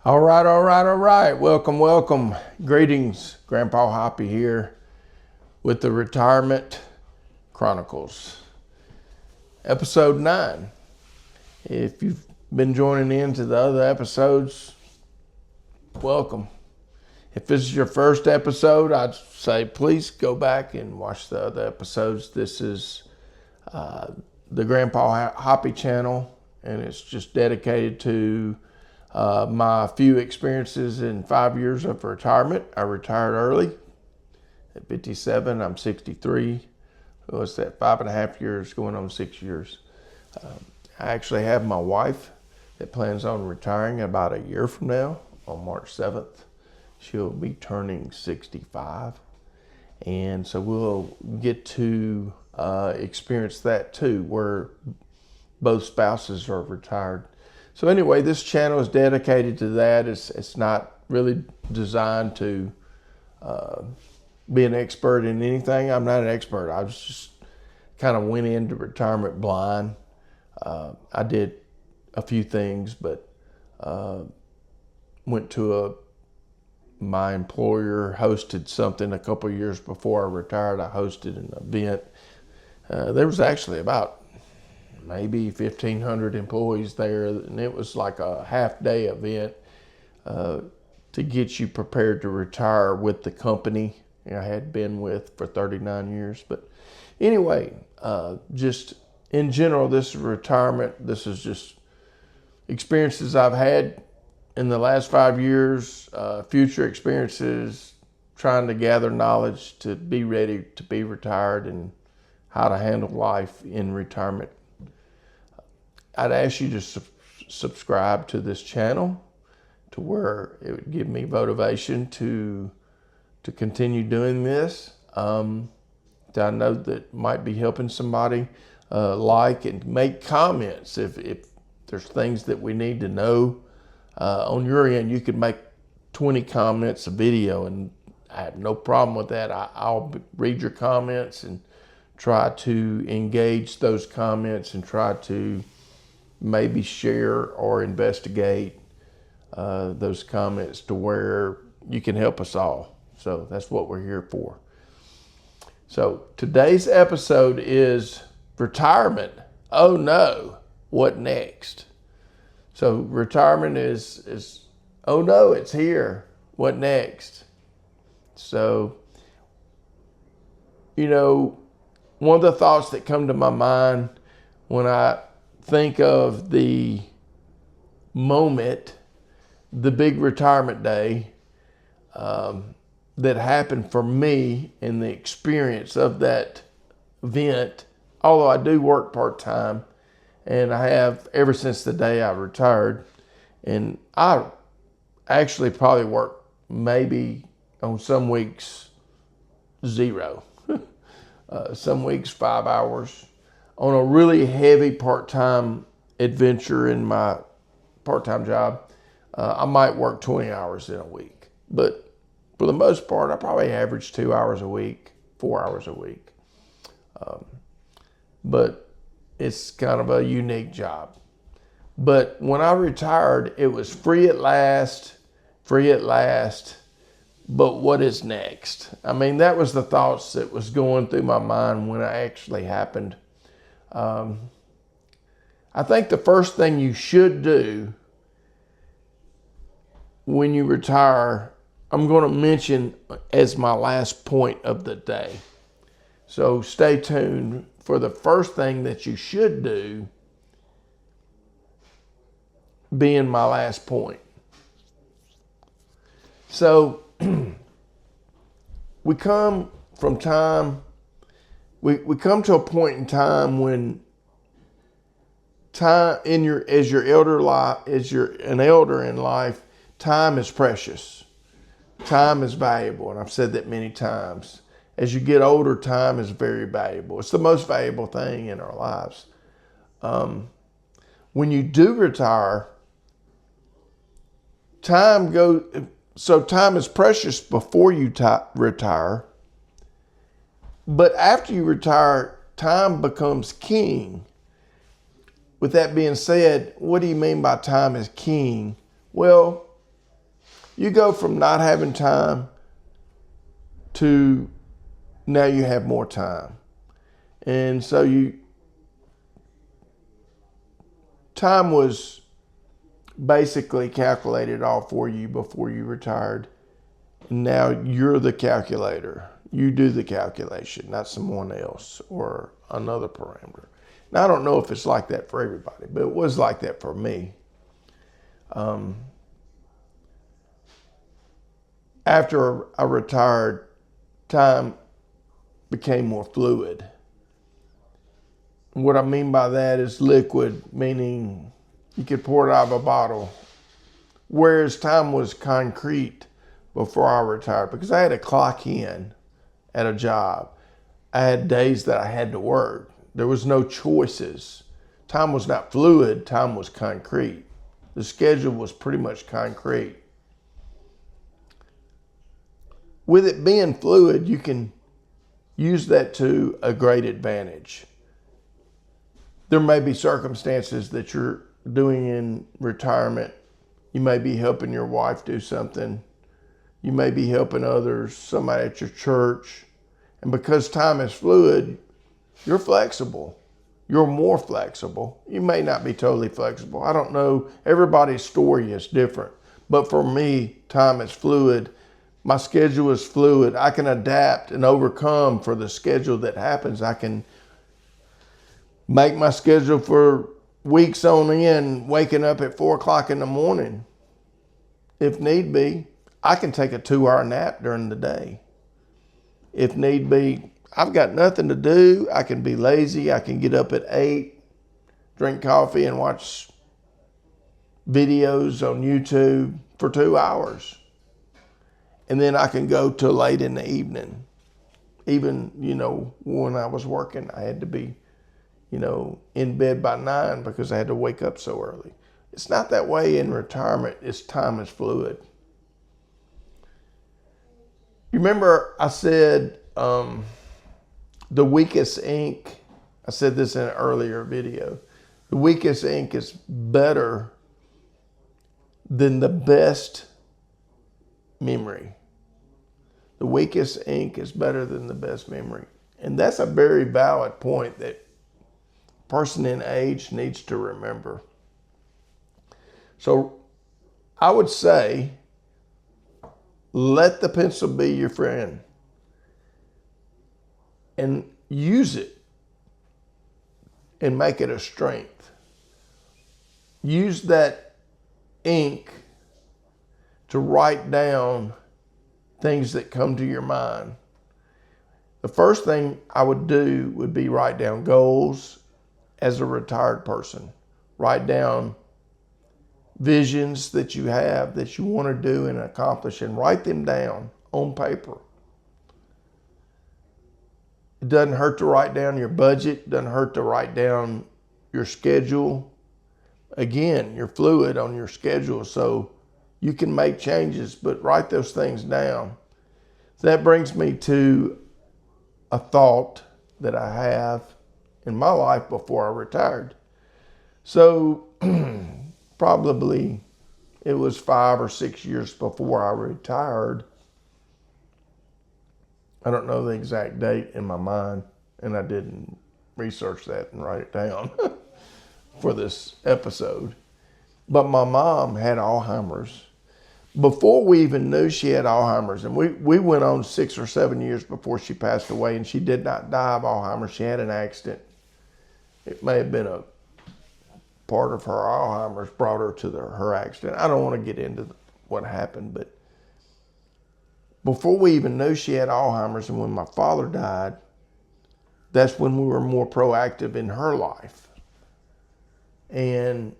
All right, all right, all right. Welcome, welcome. Greetings. Grandpa Hoppy here with the Retirement Chronicles, episode 9. If you've been joining in to the other episodes, welcome. If this is your first episode, I'd say please go back and watch the other episodes. This is the Grandpa Hoppy channel, and it's just dedicated to my few experiences in 5 years of retirement. I retired early at 57. I'm 63. What's that? 5.5 years, going on 6 years. I actually have my wife that plans on retiring about a year from now on March 7th. She'll be turning 65. And so we'll get to experience that too, where both spouses are retired. So anyway, this channel is dedicated to that. It's not really designed to be an expert in anything. I'm not an expert. I was just kind of went into retirement blind. I did a few things, but went to my employer hosted something a couple of years before I retired. I hosted an event. There was actually about maybe 1,500 employees there, and it was like a half-day event to get you prepared to retire with the company I had been with for 39 years. But anyway, just in general, this is retirement. This is just experiences I've had in the last 5 years, future experiences, trying to gather knowledge to be ready to be retired and how to handle life in retirement. I'd ask you to subscribe to this channel to where it would give me motivation to continue doing this. I know that might be helping somebody. Like and make comments if there's things that we need to know. On your end, you could make 20 comments a video, and I have no problem with that. I'll read your comments and try to engage those comments and try to maybe share or investigate those comments to where you can help us all. So that's what we're here for. So today's episode is retirement. Oh no, what next? So retirement is oh no, it's here. What next? So, one of the thoughts that come to my mind when I think of the moment, the big retirement day that happened for me and the experience of that event, although I do work part-time, and I have ever since the day I retired, and I actually probably work maybe on some weeks 0, some weeks 5 hours. On a really heavy part-time adventure in my part-time job, I might work 20 hours in a week. But for the most part, I probably average 2 hours a week, 4 hours a week. But it's kind of a unique job. But when I retired, it was free at last, but what is next? I mean, that was the thoughts that was going through my mind when it actually happened. I think the first thing you should do when you retire, I'm going to mention as my last point of the day. So stay tuned for the first thing that you should do being my last point. So we come from time, we come to a point in time when time in your as you're an elder in life, time is precious. Time is valuable, and I've said that many times. As you get older, time is very valuable. It's the most valuable thing in our lives. When you do retire, time is precious before you retire. But after you retire, time becomes king. With that being said, what do you mean by time is king? Well, You go from not having time to now you have more time. And so time was basically calculated all for you before you retired. Now you're the calculator. You do the calculation, not someone else or another parameter. Now, I don't know if it's like that for everybody, but it was like that for me. After I retired, time became more fluid. What I mean by that is liquid, meaning you could pour it out of a bottle. Whereas time was concrete before I retired, because I had to clock in at a job. I had days that I had to work. There was no choices. Time was not fluid, time was concrete. The schedule was pretty much concrete. With it being fluid, you can use that to a great advantage. There may be circumstances that you're doing in retirement. You may be helping your wife do something. You may be helping others, somebody at your church. And because time is fluid, you're flexible. You're more flexible. You may not be totally flexible. I don't know. Everybody's story is different. But for me, time is fluid. My schedule is fluid. I can adapt and overcome for the schedule that happens. I can make my schedule for weeks on end, waking up at 4 o'clock in the morning. If need be, I can take a 2-hour nap during the day. If need be, I've got nothing to do. I can be lazy. I can get up at 8, drink coffee and watch videos on YouTube for 2 hours. And then I can go till late in the evening. Even, when I was working, I had to be, in bed by 9 because I had to wake up so early. It's not that way in retirement. Time is fluid. You remember I said the weakest ink, I said this in an earlier video, the weakest ink is better than the best memory. The weakest ink is better than the best memory. And that's a very valid point that a person in age needs to remember. So I would say, let the pencil be your friend and use it and make it a strength. Use that ink to write down things that come to your mind. The first thing I would do would be write down goals as a retired person. Write down visions that you have that you want to do and accomplish, and write them down on paper. It doesn't hurt to write down your budget. It doesn't hurt to write down your schedule. Again, you're fluid on your schedule, so you can make changes, but write those things down. So that brings me to a thought that I have in my life before I retired. So probably it was 5 or 6 years before I retired. I don't know the exact date in my mind, and I didn't research that and write it down for this episode. But my mom had Alzheimer's. Before we even knew she had Alzheimer's, and we went on 6 or 7 years before she passed away, and she did not die of Alzheimer's. She had an accident. It may have been a part of her Alzheimer's brought her to her accident. I don't want to get into what happened, but before we even knew she had Alzheimer's, and when my father died, that's when we were more proactive in her life. And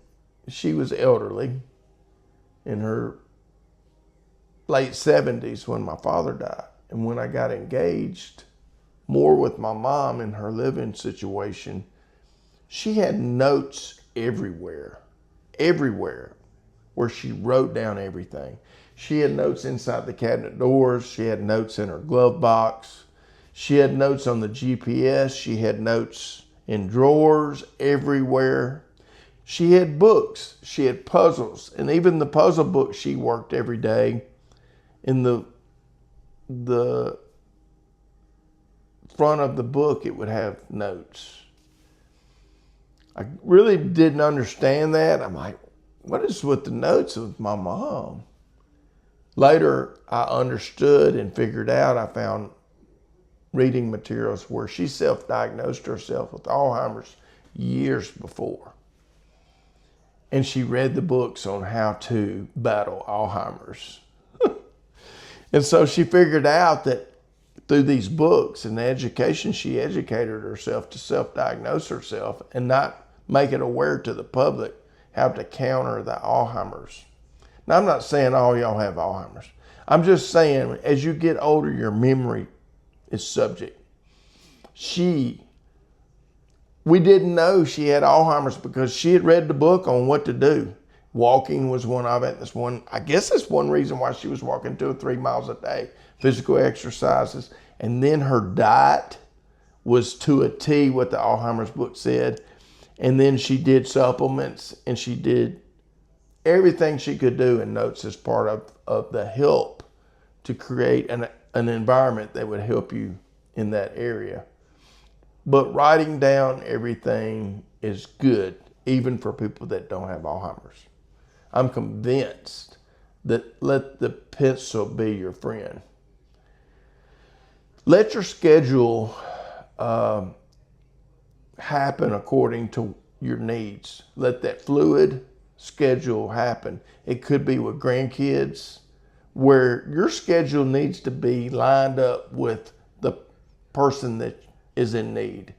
she was elderly, in her late 70s when my father died. And when I got engaged more with my mom in her living situation, she had notes everywhere where she wrote down everything. She had notes inside the cabinet doors. She had notes in her glove box. She had notes on the GPS. She had notes in drawers everywhere. She had books. She had puzzles. And even the puzzle book she worked every day in the front of the book, it would have notes. I really didn't understand that. I'm like, what is with the notes of my mom? Later, I understood and figured out. I found reading materials where she self-diagnosed herself with Alzheimer's years before. And she read the books on how to battle Alzheimer's. And so she figured out that through these books and the education, she educated herself to self-diagnose herself and not make it aware to the public how to counter the Alzheimer's. Now, I'm not saying all y'all have Alzheimer's. I'm just saying as you get older, your memory is subject. We didn't know she had Alzheimer's because she had read the book on what to do. Walking was one of it. I guess that's one reason why she was walking 2 or 3 miles a day, physical exercises. And then her diet was to a T what the Alzheimer's book said. And then she did supplements and she did everything she could do in notes as part of the help to create an environment that would help you in that area. But writing down everything is good, even for people that don't have Alzheimer's. I'm convinced that let the pencil be your friend. Let your schedule happen according to your needs. Let that fluid schedule happen. It could be with grandkids, where your schedule needs to be lined up with the person that is in need.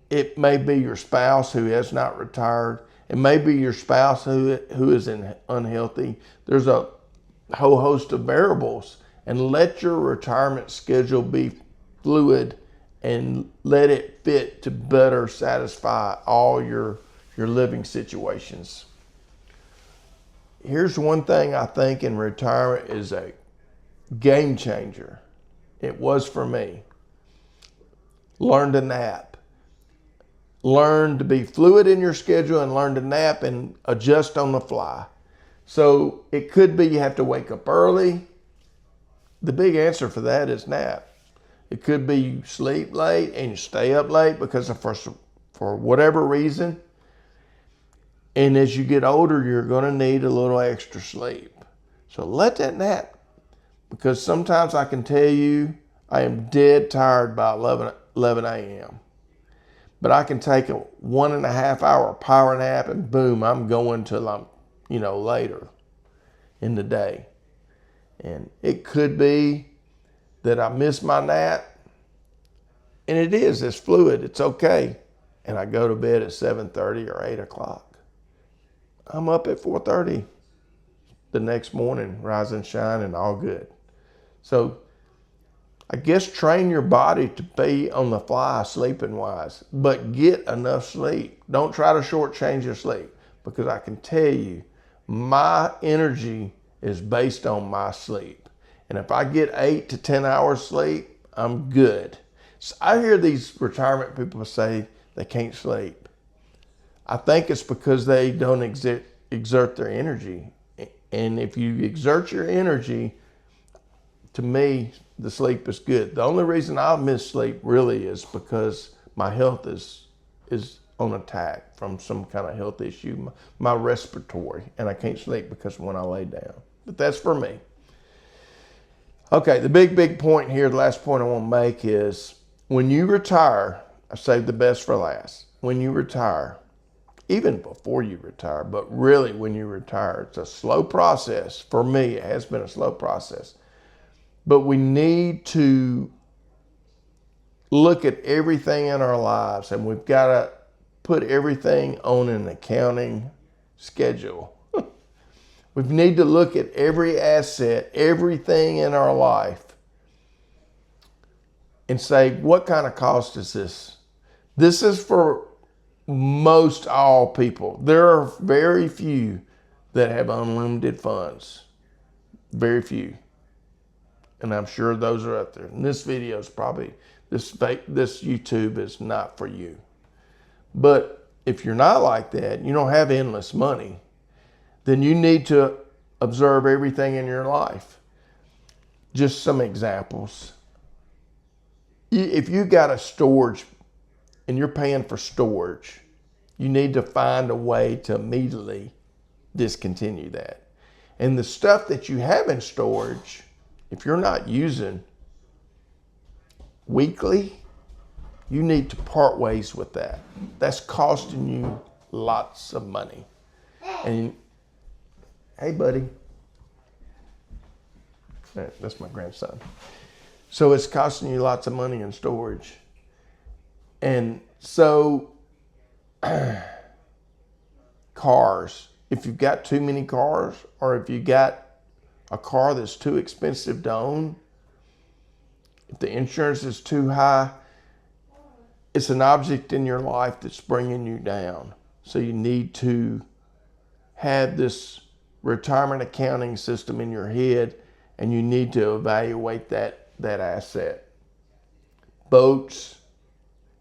It may be your spouse who has not retired. It may be your spouse who is unhealthy. There's a whole host of variables. And let your retirement schedule be fluid and let it fit to better satisfy all your living situations. Here's one thing I think in retirement is a game changer. It was for me. Learn to nap. Learn to be fluid in your schedule and learn to nap and adjust on the fly. So it could be you have to wake up early. The big answer for that is nap. It could be you sleep late and you stay up late because for whatever reason. And as you get older, you're going to need a little extra sleep. So let that nap. Because sometimes I can tell you I am dead tired by 11 a.m. But I can take a 1.5 hour power nap and boom, I'm going till I'm, later in the day. And it could be that I miss my nap. And it's fluid, it's okay. And I go to bed at 7:30 or 8 o'clock. I'm up at 4:30 the next morning, rise and shine and all good. So I guess train your body to be on the fly sleeping wise, but get enough sleep. Don't try to shortchange your sleep because I can tell you my energy is based on my sleep. And if I get 8 to 10 hours sleep, I'm good. So I hear these retirement people say they can't sleep. I think it's because they don't exert their energy. And if you exert your energy, to me, the sleep is good. The only reason I miss sleep really is because my health is on attack from some kind of health issue, my respiratory, and I can't sleep because when I lay down. But that's for me. Okay, the big point here, the last point I want to make is when you retire, I saved the best for last. When you retire, even before you retire, but really when you retire, it's a slow process. For me, it has been a slow process. But we need to look at everything in our lives, and we've got to put everything on an accounting schedule. We need to look at every asset, everything in our life, and say, what kind of cost is this? This is for most all people. There are very few that have unlimited funds. Very few. And I'm sure those are out there. And this video is probably, this YouTube is not for you. But if you're not like that, you don't have endless money, then you need to observe everything in your life. just some examples. If you got a storage and you're paying for storage, you need to find a way to immediately discontinue that. And the stuff that you have in storage, if you're not using weekly, you need to part ways with that. That's costing you lots of money. And hey, buddy. That's my grandson. So it's costing you lots of money in storage. And so cars, if you've got too many cars, or if you got a car that's too expensive to own, if the insurance is too high, it's an object in your life that's bringing you down. So you need to have this retirement accounting system in your head, and you need to evaluate that asset. Boats,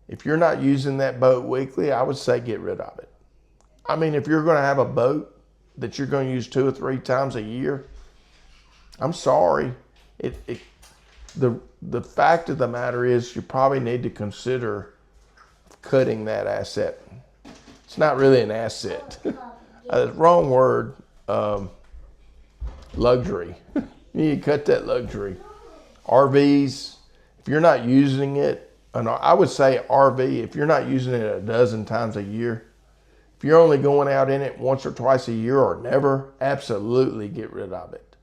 if you're not using that boat weekly, I would say get rid of it. I mean, if you're going to have a boat that you're going to use 2 or 3 times a year, I'm sorry. The fact of the matter is you probably need to consider cutting that asset. It's not really an asset. Wrong word. Luxury. You need to cut that luxury. RVs, if you're not using it, and I would say RV, if you're not using it a dozen times a year, if you're only going out in it once or twice a year or never, absolutely get rid of it.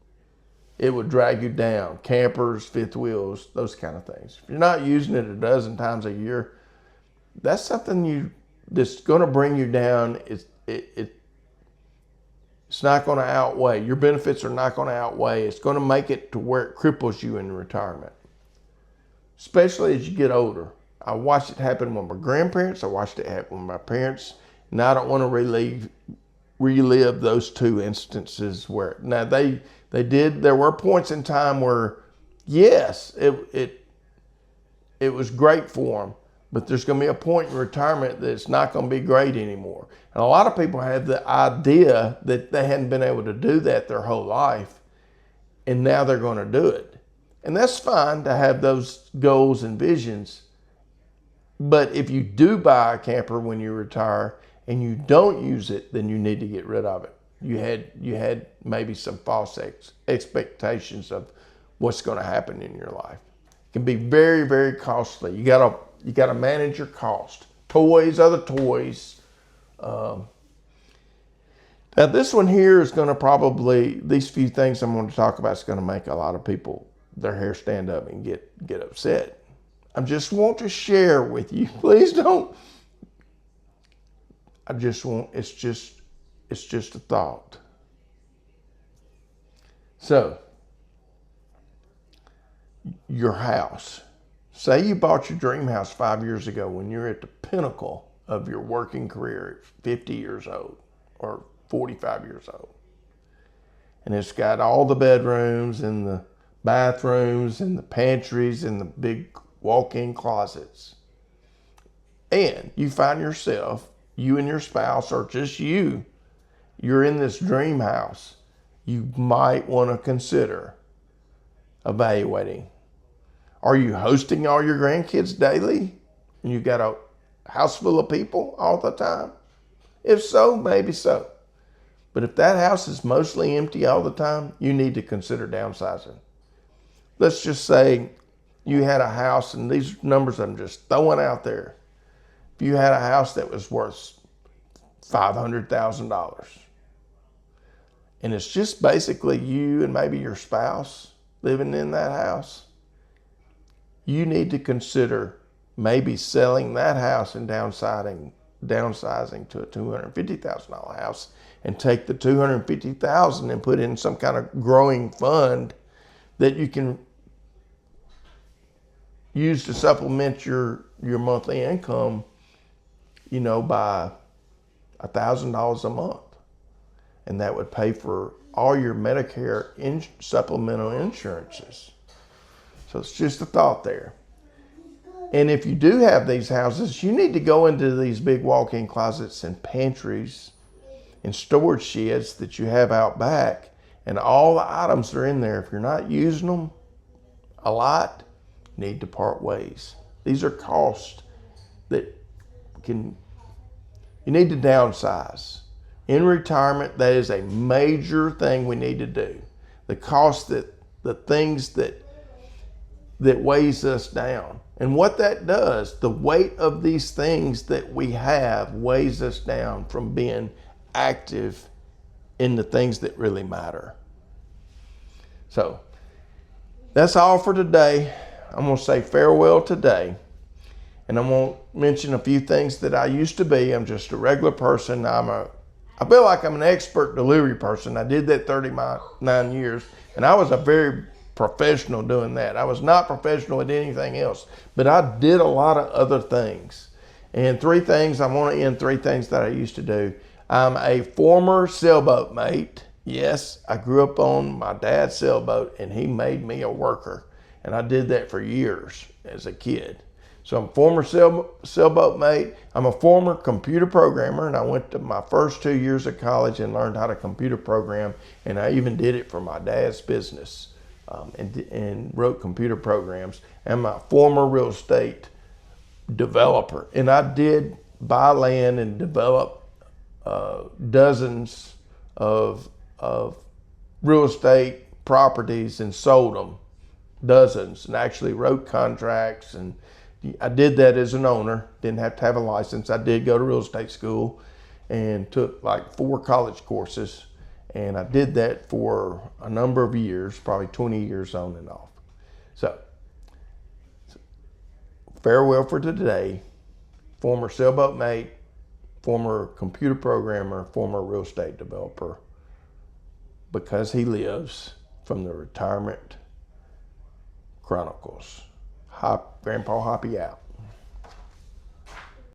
It would drag you down. Campers, fifth wheels, those kind of things. If you're not using it a dozen times a year, that's something that's going to bring you down. It's not going to outweigh. Your benefits are not going to outweigh. It's going to make it to where it cripples you in retirement, especially as you get older. I watched it happen with my grandparents. I watched it happen with my parents. And I don't want to relive those 2 instances where, now they did, there were points in time where, yes, it was great for them. But there's going to be a point in retirement that it's not going to be great anymore. And a lot of people have the idea that they hadn't been able to do that their whole life, and now they're going to do it. And that's fine to have those goals and visions. But if you do buy a camper when you retire and you don't use it, then you need to get rid of it. You had maybe some false expectations of what's going to happen in your life. It can be very, very costly. You got to manage your cost. Toys, other toys. Now this one here is going to probably, these few things I'm going to talk about is going to make a lot of people, their hair stand up and get upset. I just want to share with you. Please don't. It's just a thought. So, your house. Say you bought your dream house 5 years ago when you're at the pinnacle of your working career at 50 years old or 45 years old. And it's got all the bedrooms and the bathrooms and the pantries and the big walk-in closets. And you find yourself, you and your spouse, or just you're in this dream house. You might want to consider evaluating. Are you hosting all your grandkids daily? And you got a house full of people all the time? If so, maybe so. But if that house is mostly empty all the time, you need to consider downsizing. Let's just say you had a house, and these numbers I'm just throwing out there. If you had a house that was worth $500,000, and it's just basically you and maybe your spouse living in that house, you need to consider maybe selling that house and downsizing to a $250,000 house, and take the $250,000 and put in some kind of growing fund that you can use to supplement your monthly income, by $1,000 a month. And that would pay for all your Medicare supplemental insurances. So it's just a thought there. And if you do have these houses, you need to go into these big walk-in closets and pantries and storage sheds that you have out back, and all the items that are in there, if you're not using them, a lot need to part ways. These are costs that you need to downsize. In retirement, that is a major thing we need to do. The cost the things that weighs us down. And what that does, the weight of these things that we have weighs us down from being active in the things that really matter. So that's all for today. I'm going to say farewell today. And I'm going to mention a few things that I used to be. I'm just a regular person. I feel like I'm an expert delivery person. I did that 39 years, and I was a very professional doing that. I was not professional at anything else, but I did a lot of other things. And three things, I want to end three things that I used to do. I'm a former sailboat mate. Yes, I grew up on my dad's sailboat, and he made me a worker. And I did that for years as a kid. So I'm a former sailboat mate. I'm a former computer programmer, and I went to my first 2 years of college and learned how to computer program, and I even did it for my dad's business, and wrote computer programs. I'm a former real estate developer, and I did buy land and develop dozens of real estate properties and sold them, dozens, and actually wrote contracts. And I did that as an owner, didn't have to have a license. I did go to real estate school and took like 4 college courses, and I did that for a number of years, probably 20 years on and off. So farewell for today. Former sailboat mate, former computer programmer, former real estate developer, because he lives, from the Retirement Chronicles. Grandpa Hoppy out.